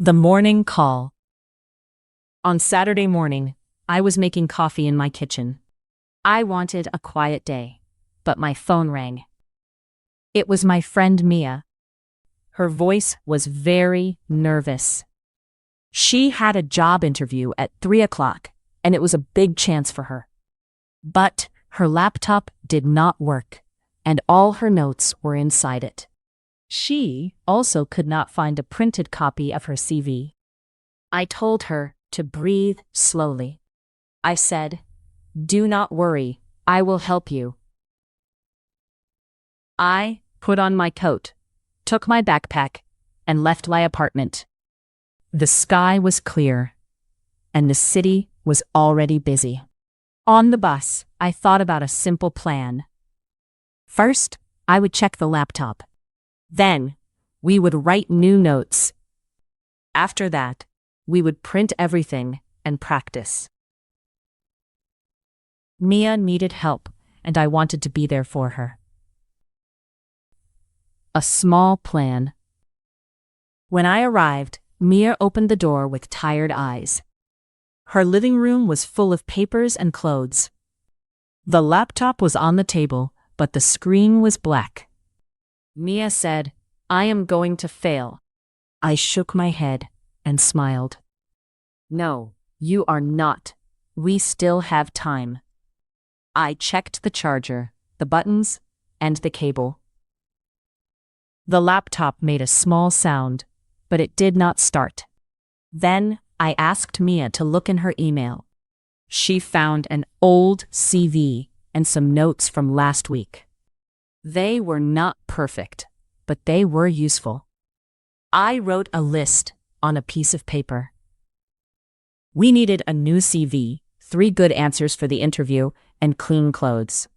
The morning call. On Saturday morning, I was making coffee in my kitchen. I wanted a quiet day, but my phone rang. It was my friend Mia. Her voice was very nervous. She had a job interview at 3 o'clock, and it was a big chance for her. But her laptop did not work, and all her notes were inside it. She also could not find a printed copy of her CV. I told her to breathe slowly. I said, "Do not worry, I will help you." I put on my coat, took my backpack, and left my apartment. The sky was clear, and the city was already busy. On the bus, I thought about a simple plan. First, I would check the laptop. Then, we would write new notes. After that, we would print everything and practice. Mia needed help, and I wanted to be there for her. A small plan. When I arrived, Mia opened the door with tired eyes. Her living room was full of papers and clothes. The laptop was on the table, but the screen was black. Mia said, "I am going to fail." I shook my head and smiled. "No, you are not. We still have time." I checked the charger, the buttons, and the cable. The laptop made a small sound, but it did not start. Then I asked Mia to look in her email. She found an old CV and some notes from last week. They were not perfect, but they were useful. I wrote a list on a piece of paper. We needed a new CV, 3 good answers for the interview, and clean clothes.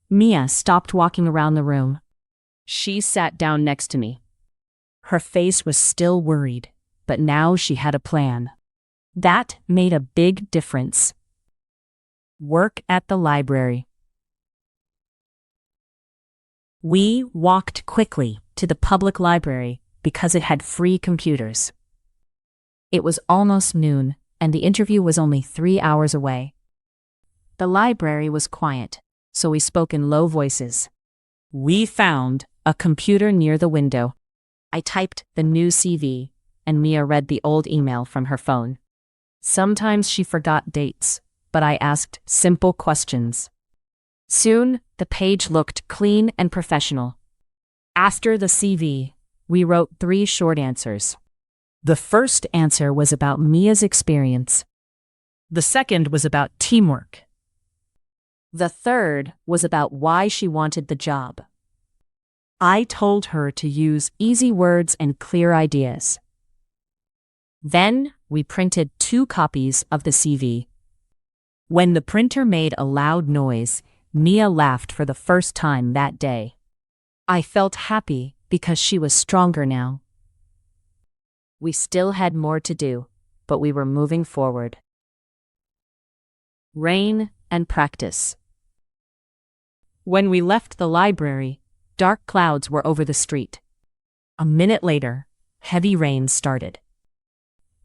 Mia stopped walking around the room. She sat down next to me. Her face was still worried, but now she had a plan. That made a big difference. Work at the library. We walked quickly to the public library because it had free computers. It was almost noon, and the interview was only 3 hours away. The library was quiet, so we spoke in low voices. We found a computer near the window. I typed the new CV, and Mia read the old email from her phone. Sometimes she forgot dates, but I asked simple questions. Soon, the page looked clean and professional. After the CV, we wrote 3 short answers. The first answer was about Mia's experience. The second was about teamwork. The third was about why she wanted the job. I told her to use easy words and clear ideas. Then, we printed 2 copies of the CV. When the printer made a loud noise, Mia laughed for the first time that day. I felt happy because she was stronger now. We still had more to do, but we were moving forward. Rain and practice. When we left the library, dark clouds were over the street. A minute later, heavy rain started.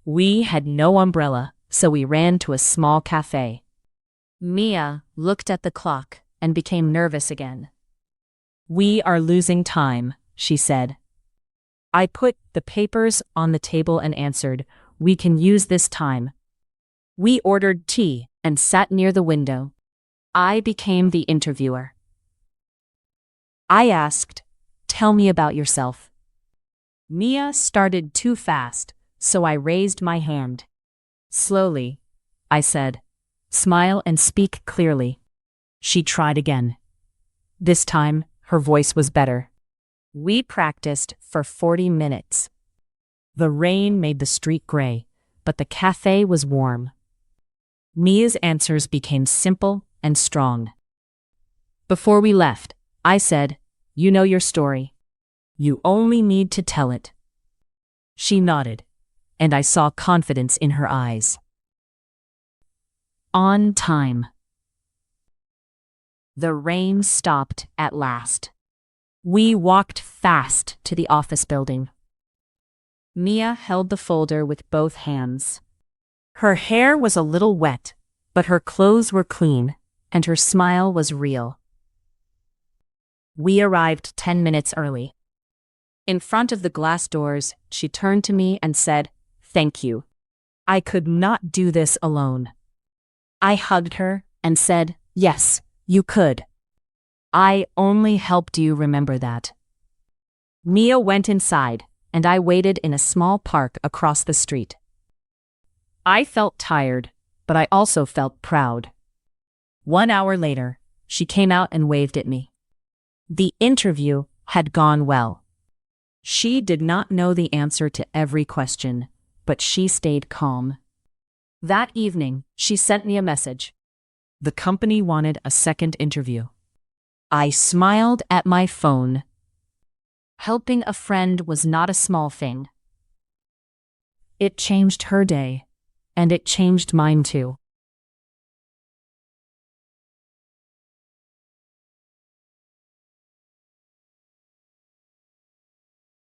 We had no umbrella, so we ran to a small cafe. Mia looked at the clock and became nervous again. "We are losing time," she said. I put the papers on the table and answered, "We can use this time." We ordered tea and sat near the window. I became the interviewer. I asked, "Tell me about yourself." Mia started too fast, so I raised my hand. "Slowly," I said. "Smile and speak clearly." She tried again. This time, her voice was better. We practiced for 40 minutes. The rain made the street gray, but the cafe was warm. Mia's answers became simple and strong. Before we left, I said, "You know your story. You only need to tell it." She nodded, and I saw confidence in her eyes. On time. The rain stopped at last. We walked fast to the office building. Mia held the folder with both hands. Her hair was a little wet, but her clothes were clean, and her smile was real. We arrived 10 minutes early. In front of the glass doors, she turned to me and said, "Thank you. I could not do this alone." I hugged her and said, "Yes, you could. I only helped you remember that." Mia went inside, and I waited in a small park across the street. I felt tired, but I also felt proud. 1 hour later, she came out and waved at me. The interview had gone well. She did not know the answer to every question, but she stayed calm. That evening, she sent me a message. The company wanted a second interview. I smiled at my phone. Helping a friend was not a small thing. It changed her day, and it changed mine too.